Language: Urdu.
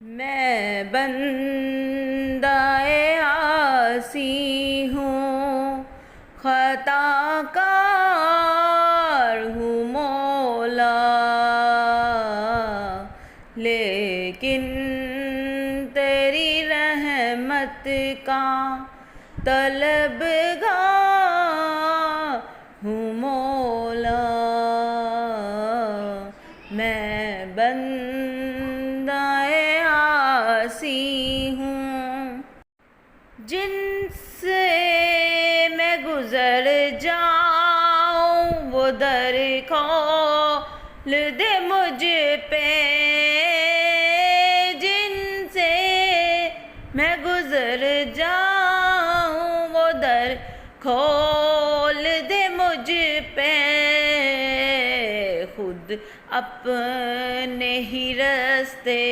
میں بندہ عاصی ہوں، خطا کار ہوں مولا، لیکن تیری رحمت کا طلبگار ہوں مولا۔ میں بندہ عاصی ہوں، جن سے میں گزر جاؤں وہ در کھول دے مجھ پہ، جن سے میں گزر جاؤں وہ در کھول دے مجھ پہ، خود اپنے ہی رستے